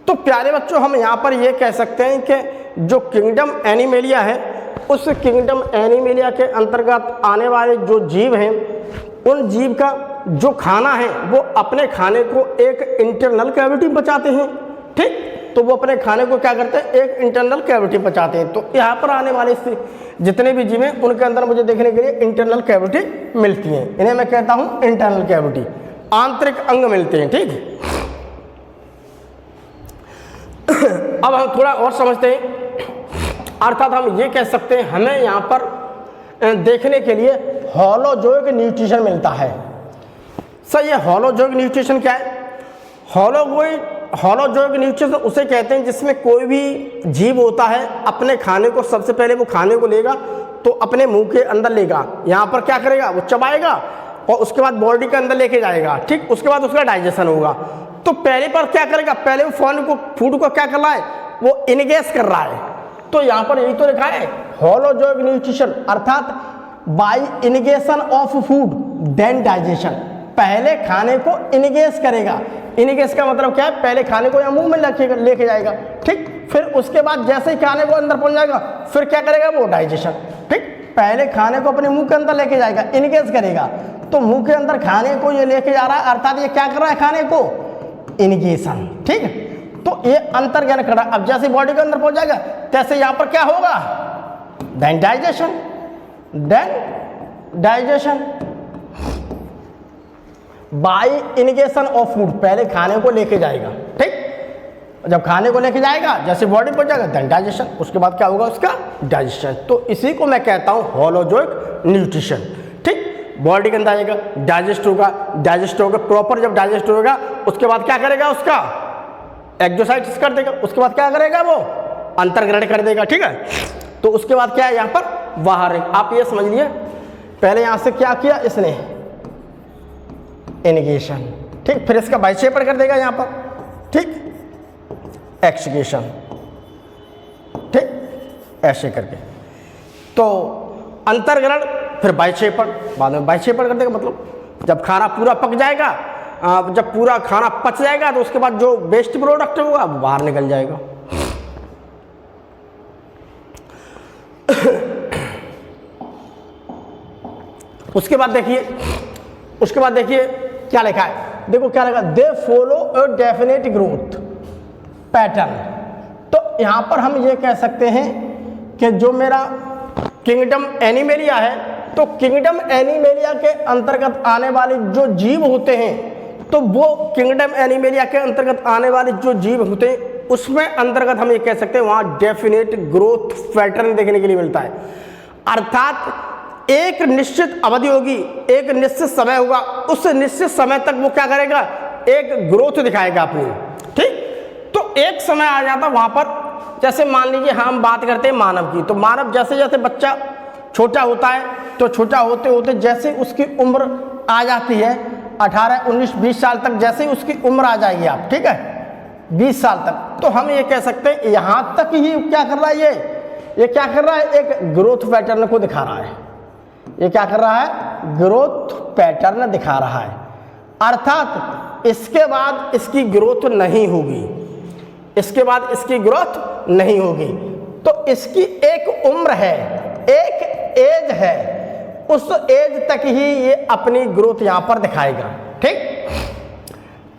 तो प्यारे बच्चों हम यहां पर यह कह सकते हैं कि जो किंगडम एनिमेलिया है, उस किंगडम एनिमेलिया के अंतर्गत आने वाले जो जीव हैं, उन जीव का जो खाना है वो अपने खाने को एक इंटरनल कैविटी में पचाते हैं। ठीक, तो वो अपने खाने को क्या करते हैं, एक इंटरनल कैविटी पचाते हैं। तो यहाँ पर आने वाले जितने भी जीव हैं उनके अंदर मुझे देखने के लिए इंटरनल कैविटी मिलती है, इन्हें मैं कहता हूँ इंटरनल कैविटी, आंतरिक अंग मिलते हैं। ठीक, अब हम थोड़ा और समझते हैं, अर्थात हम ये कह सकते हैं हमें यहाँ पर देखने के लिए होलोजोइक न्यूट्रिशन मिलता है। सर ये होलोजोइक न्यूट्रिशन क्या है, होलोजोइक न्यूट्रिशन उसे कहते हैं जिसमें कोई भी जीव होता है अपने खाने को, सबसे पहले वो खाने को लेगा तो अपने मुंह के अंदर लेगा, यहाँ पर क्या करेगा, वो चबाएगा और उसके बाद बॉडी के अंदर लेके जाएगा। ठीक, उसके बाद उसका डाइजेशन होगा। तो पहले पर क्या करेगा, पहले वो फूड को क्या कर रहा है, वो इनगेस कर रहा है। तो यहाँ पर यही तो लिखा है होलोजोइक न्यूट्रिशन, अर्थात by ingestion of food then digestion, पहले खाने को इनगेस करेगा। इनगेस का मतलब क्या है, पहले खाने को या मुंह में लेके जाएगा। ठीक, फिर उसके बाद जैसे ही खाने को अंदर पहुंच जाएगा फिर क्या करेगा, वो डाइजेशन। ठीक, पहले खाने को अपने मुंह के अंदर लेके जाएगा, इनगेस करेगा, तो मुंह के अंदर खाने को ये लेके जा रहा है, अर्थात ये क्या कर रहा है, खाने को इनगेशन। ठीक, तो ये अंतर्ज्ञान कर रहा है। अब जैसे बॉडी के अंदर पहुंच जाएगा तैसे यहाँ पर क्या होगा, then digestion by ingestion of food, पहले खाने को लेके जाएगा। ठीक, जब खाने को लेके जाएगा जैसे बॉडी पहुंच जाएगा देन डाइजेशन, उसके बाद क्या होगा, उसका डाइजेशन। तो इसी को मैं कहता हूं होलोजोइक न्यूट्रिशन। ठीक, बॉडी के अंदर आएगा, डाइजेस्ट होगा प्रॉपर, जब डाइजेस्ट होगा उसके बाद क्या करेगा, उसका एक्सोसाइटिस कर देगा, उसके बाद क्या करेगा, वो अंतर्ग्रहण कर देगा। ठीक है, तो उसके बाद क्या है, यहाँ पर बाहर, आप ये समझ लिए पहले यहाँ से क्या किया इसने, इनगेशन। ठीक, फिर इसका बाइसेपर कर देगा यहाँ पर। ठीक, एक्सक्रीशन। ठीक, ऐसे करके तो अंतर्ग्रहण, फिर बाइसेपर, बाद में बाइसेपर कर देगा, मतलब जब खाना पूरा पक जाएगा, जब पूरा खाना पच जाएगा तो उसके बाद जो वेस्ट प्रोडक्ट होगा वो बाहर निकल जाएगा। उसके बाद देखिए क्या लिखा है, देखो क्या लिखा, they follow a definite growth pattern. तो यहां पर हम ये कह सकते हैं कि जो मेरा किंगडम एनिमेलिया है, तो किंगडम एनिमेलिया के अंतर्गत आने वाले जो जीव होते हैं, तो वो किंगडम एनिमेलिया के अंतर्गत आने वाले जो जीव होते हैं उसमें अंतर्गत हम ये कह सकते हैं वहां डेफिनेट ग्रोथ पैटर्न देखने के लिए मिलता है। अर्थात एक निश्चित अवधि होगी, एक निश्चित समय होगा, उस निश्चित समय तक वो क्या करेगा, एक ग्रोथ दिखाएगा अपनी। ठीक, तो एक समय आ जाता वहां पर, जैसे मान लीजिए हम बात करते हैं मानव की, तो मानव जैसे जैसे बच्चा छोटा होता है तो छोटा होते होते जैसे उसकी उम्र आ जाती है 18, 19, 20 साल तक, जैसे ही उसकी उम्र आ जाएगी आप, ठीक है, 20 साल तक, तो हम ये कह सकते हैं यहां तक ही क्या कर रहा है, ये क्या कर रहा है, एक ग्रोथ पैटर्न को दिखा रहा है। ये क्या कर रहा है, ग्रोथ पैटर्न दिखा रहा है। अर्थात इसके बाद इसकी ग्रोथ नहीं होगी, इसके बाद इसकी ग्रोथ नहीं होगी। तो इसकी एक उम्र है, एक एज है, उस एज तक ही ये अपनी ग्रोथ यहां पर दिखाएगा। ठीक,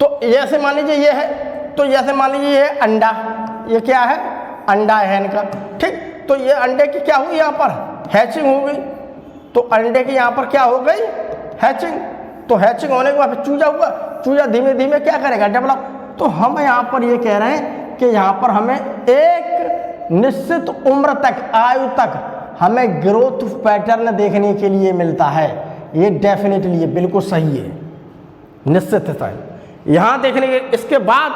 तो जैसे मान लीजिए ये है, तो जैसे मान लीजिए ये अंडा, ये क्या है, अंडा है इनका। ठीक, तो ये अंडे की क्या हुई, यहाँ पर हैचिंग हो गई, तो अंडे की यहाँ पर क्या हो गई, हैचिंग। तो हैचिंग होने के बाद चूजा हुआ, चूजा धीमे धीमे क्या करेगा, डेवलप। तो हम यहाँ पर ये कह रहे हैं कि यहाँ पर हमें एक निश्चित उम्र तक, आयु तक हमें ग्रोथ पैटर्न देखने के लिए मिलता है। ये डेफिनेटली ये बिल्कुल सही है, निश्चित है यहाँ देखने के। इसके बाद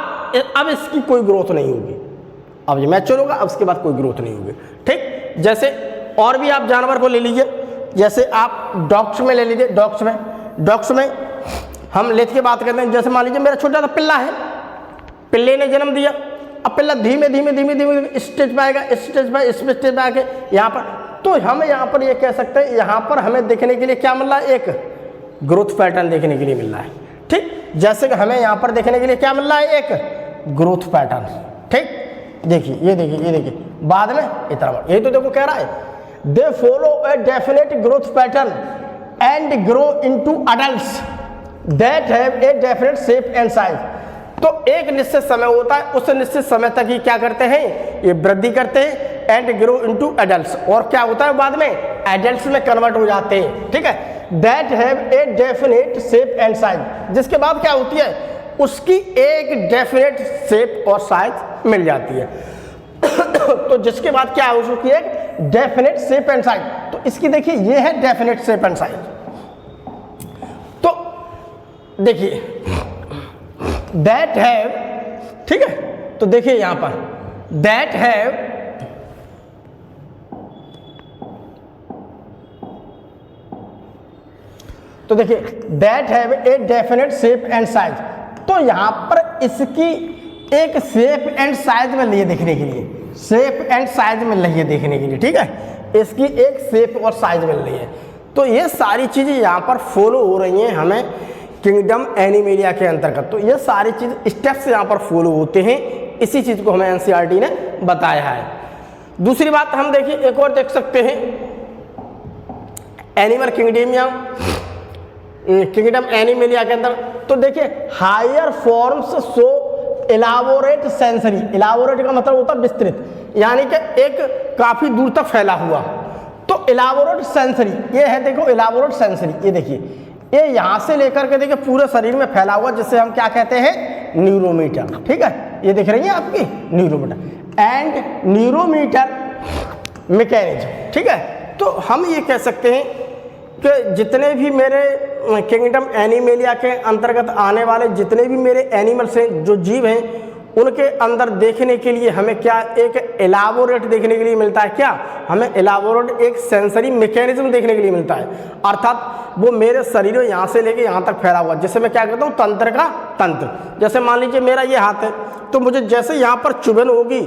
अब इसकी कोई ग्रोथ नहीं होगी, अब ये मैच्योर होगा, अब इसके बाद कोई ग्रोथ नहीं होगी। ठीक, जैसे और भी आप जानवर को ले लीजिए, जैसे आप डॉग्स में ले लीजिए, डॉग्स में हम लेथ की बात करते हैं, जैसे मान लीजिए मेरा छोटा सा पिल्ला है, पिल्ले ने जन्म दिया, अब पिल्ला धीमे धीमे धीमे धीमे स्टेज पे आएगा, स्टेज पे आके यहाँ पर, तो हम यहाँ पर ये कह सकते हैं यहाँ पर हमें देखने के लिए क्या मिल रहा है, एक ग्रोथ पैटर्न देखने के लिए मिल रहा है। ठीक, जैसे कि हमें यहाँ पर देखने के लिए क्या मिल रहा है, एक ग्रोथ पैटर्न। ठीक, देखिए ये देखिए बाद में इतना, यही तो देखो कह रहा है, they follow a definite growth pattern and grow into adults that have a definite shape and size. तो एक निश्चित समय होता है, उस निश्चित समय तक ही क्या करते हैं, ये वृद्धि करते हैं, एंड ग्रो इनटू एडल्ट्स, और क्या होता है बाद में एडल्ट्स में कन्वर्ट हो जाते हैं। ठीक है, that have a definite shape and size, जिसके बाद क्या होती है, उसकी एक डेफिनेट शेप और साइज मिल जाती है। तो जिसके बाद क्या है, उसकी एक डेफिनेट शेप एंड साइज, तो इसकी देखिए ये है डेफिनेट शेप एंड साइज। तो देखिए दैट हैव, ठीक है, तो देखिए यहां पर दैट हैव, तो देखिए that have a definite shape and size, तो यहां पर इसकी एक शेप एंड साइज में लिए देखने के लिए, शेप एंड साइज मिल रही है देखने के लिए। ठीक है, इसकी एक शेप और साइज मिल रही है। तो ये सारी चीजें यहाँ पर फॉलो हो रही हैं हमें किंगडम एनिमेलिया के अंतर्गत। तो ये सारी चीज स्टेप्स यहाँ पर फॉलो होते हैं, इसी चीज को हमें एनसीईआरटी ने बताया है। दूसरी बात हम देखिए, एक और देख सकते हैं एनिमल किंगडम एनिमेलिया के अंदर, तो देखिए higher forms show elaborate sensory, elaborate का मतलब होता है विस्तृत, यानी कि एक काफी दूर तक फैला हुआ। तो इलाबोरेट सेंसरी ये है, देखो इलाबोरेट सेंसरी, ये देखिए ये यहां से लेकर के देखिए पूरे शरीर में फैला हुआ, जिसे हम क्या कहते हैं, न्यूरोमीटर। ठीक है, ये दिख रही है आपकी न्यूरोमीटर एंड न्यूरोमीटर मैकेनिज्म। ठीक है, तो हम ये कह सकते हैं कि जितने भी मेरे किंगडम एनिमेलिया के अंतर्गत आने वाले जितने भी मेरे एनिमल्स हैं, जो जीव हैं, उनके अंदर देखने के लिए हमें क्या एक एलाबोरेट देखने के लिए मिलता है, क्या हमें एलाबोरेट एक सेंसरी मैकेनिज्म देखने के लिए मिलता है, अर्थात वो मेरे शरीर में यहाँ से लेके यहाँ तक फैला हुआ, जिससे मैं क्या करता हूँ, तंत्र का तंत्र। जैसे मान लीजिए मेरा ये हाथ है, तो मुझे जैसे यहाँ पर चुभन होगी,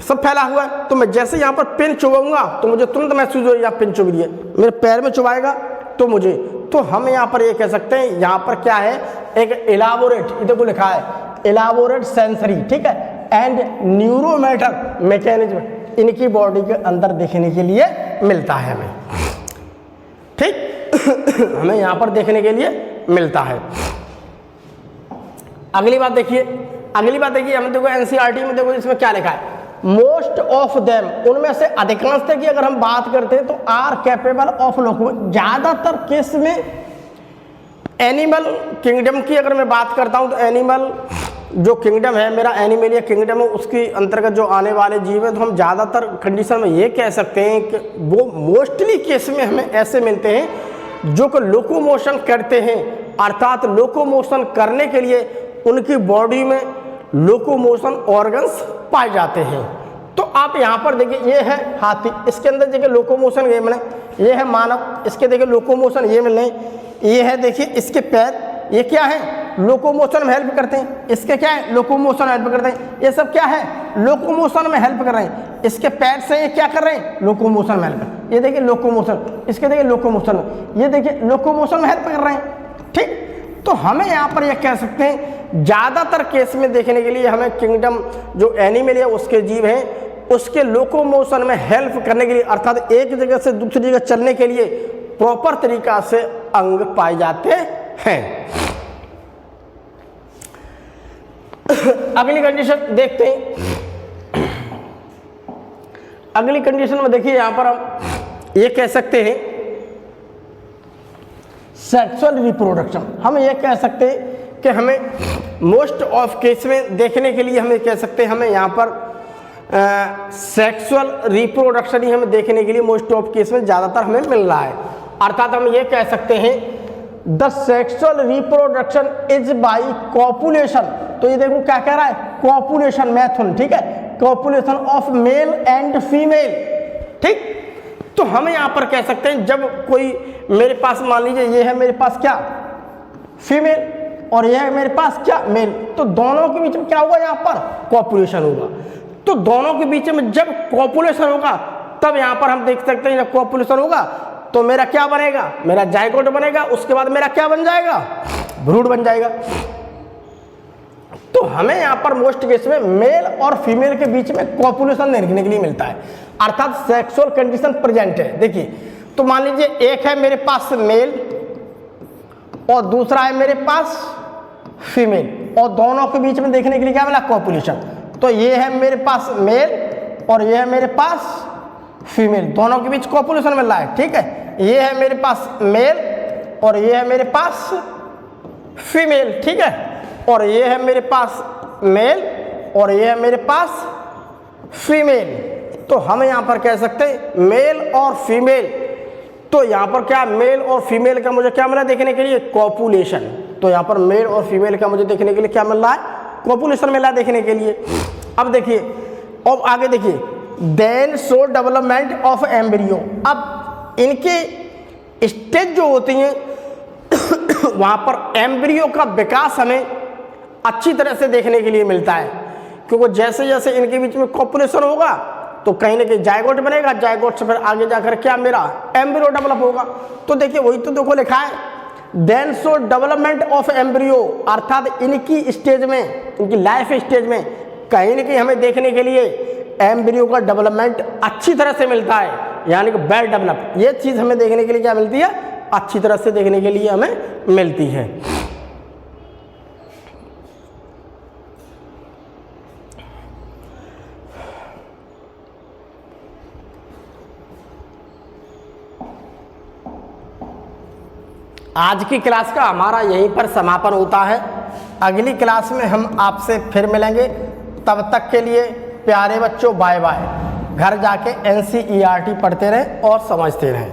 सब फैला हुआ है, तो मैं जैसे यहाँ पर पिन चुभाऊंगा तो मुझे तुरंत महसूस हो, यहाँ पिन चुभ रही है, मेरे पैर में चुभाएगा तो मुझे, तो हम यहाँ पर ये कह सकते हैं यहाँ पर क्या है, एक एलाबोरेट, इधर को लिखा है एलाबोरेट सेंसरी, ठीक है, एंड न्यूरोमेटर मैकेनिज्म इनकी बॉडी के अंदर देखने के लिए मिलता है हमें। ठीक हमें यहाँ पर देखने के लिए मिलता है। अगली बात देखिए, हम देखो एनसीईआरटी में देखो इसमें क्या लिखा है, मोस्ट ऑफ देम, उनमें से अधिकांशतः की अगर हम बात करते हैं तो आर कैपेबल ऑफ लोको, ज्यादातर केस में एनिमल किंगडम की अगर मैं बात करता हूं तो एनिमल जो किंगडम है मेरा, एनिमेलिया किंगडम है, उसके अंतर्गत जो आने वाले जीव हैं, तो हम ज़्यादातर कंडीशन में ये कह सकते हैं कि वो मोस्टली केस में हमें ऐसे मिलते हैं जो कि लोकोमोशन करते हैं, अर्थात लोकोमोशन करने के लिए उनकी बॉडी में लोकोमोशन ऑर्गन्स पाए जाते हैं। तो आप यहाँ पर देखिए, ये है हाथी, इसके अंदर देखिए लोकोमोशन ये मिले, ये है मानव, इसके देखिए लोकोमोशन ये मिले, ये है देखिए इसके पैर, ये क्या है, लोकोमोशन में हेल्प करते हैं, इसके क्या है, लोकोमोशन हेल्प करते हैं, ये सब क्या है, लोकोमोशन में हेल्प कर रहे हैं, इसके पैर से ये क्या कर रहे हैं, लोकोमोशन में हेल्प, ये देखिए लोकोमोशन, इसके देखिए लोकोमोशन, ये देखिए लोकोमोशन में हेल्प कर रहे हैं। ठीक, तो हमें यहाँ पर यह कह सकते हैं ज़्यादातर केस में देखने के लिए हमें किंगडम जो एनिमल उसके जीव हैं उसके लोकोमोशन में हेल्प करने के लिए, अर्थात एक जगह से दूसरी जगह चलने के लिए प्रॉपर तरीका से अंग पाए जाते हैं। अगली कंडीशन देखते हैं। अगली कंडीशन में देखिए यहाँ पर हम ये कह सकते हैं सेक्सुअल रिप्रोडक्शन, हम ये कह सकते हैं कि हमें मोस्ट ऑफ केस में देखने के लिए हमें कह सकते हैं हमें यहाँ पर सेक्सुअल रिप्रोडक्शन ही हमें देखने के लिए मोस्ट ऑफ केस में ज़्यादातर हमें मिल रहा है, अर्थात हम ये कह सकते हैं the sexual reproduction is by copulation. तो ये देखो क्या कह रहा है, कॉपुलेशन मेथड, ठीक है, copulation of male and female. ठीक, तो तो हम यहाँ पर कह सकते हैं जब कोई मेरे पास मान लीजिए ये है मेरे पास क्या फीमेल और ये है मेरे पास क्या मेल, तो दोनों के बीच में क्या होगा यहाँ पर कॉपुलेशन होगा। तो दोनों के बीच में जब कॉपुलेशन होगा तब यहाँ पर हम देख सकते हैं जब कॉपुलेशन होगा तो मेरा क्या बनेगा, मेरा जाइगोट बनेगा, उसके बाद मेरा क्या बन जाएगा, ब्रूड बन जाएगा। तो हमें यहाँ पर मोस्ट केस में मेल और फीमेल के बीच में कॉपुलेशन देखने के लिए मिलता है, अर्थात सेक्सुअल कंडीशन प्रेजेंट है। देखिए तो मान लीजिए एक है मेरे पास मेल और दूसरा है मेरे पास फीमेल और दोनों के बीच में देखने के लिए क्या मिला, कॉपुलेशन। तो ये है मेरे पास मेल और ये है मेरे पास फीमेल, दोनों के बीच कॉपुलेशन मिल रहा है, ठीक है। ये है मेरे पास मेल और ये है मेरे पास फीमेल, ठीक है। और ये है मेरे पास मेल और ये है मेरे पास फीमेल। तो हम यहाँ पर कह सकते हैं मेल और फीमेल। तो यहाँ पर क्या मेल और फीमेल का मुझे क्या मिला देखने के लिए, कॉपुलेशन। तो यहाँ पर मेल और फीमेल का मुझे देखने के लिए क्या मिल रहा है, कॉपुलेशन मिला देखने के लिए। अब देखिए अब आगे देखिए, then show development of embryo. अब इनके स्टेज जो होती हैं वहाँ पर एम्ब्रियो का विकास हमें अच्छी तरह से देखने के लिए मिलता है, क्योंकि जैसे जैसे इनके बीच में कॉपुलेशन होगा तो कहीं ना कहीं जाइगोट बनेगा, जाइगोट से फिर आगे जाकर क्या मेरा एम्ब्रियो डेवलप होगा। तो देखिए वही तो देखो लिखा है, then show development of embryo, अर्थात इनकी स्टेज में, इनकी लाइफ स्टेज में कहीं ना कहीं हमें देखने के लिए एम्ब्रियो का डेवलपमेंट अच्छी तरह से मिलता है, यानी कि वेल डेवलप। ये चीज़ हमें देखने के लिए क्या मिलती है, अच्छी तरह से देखने के लिए हमें मिलती है। आज की क्लास का हमारा यहीं पर समापन होता है। अगली क्लास में हम आपसे फिर मिलेंगे, तब तक के लिए प्यारे बच्चों बाय बाय। घर जाके NCERT पढ़ते रहें और समझते रहें।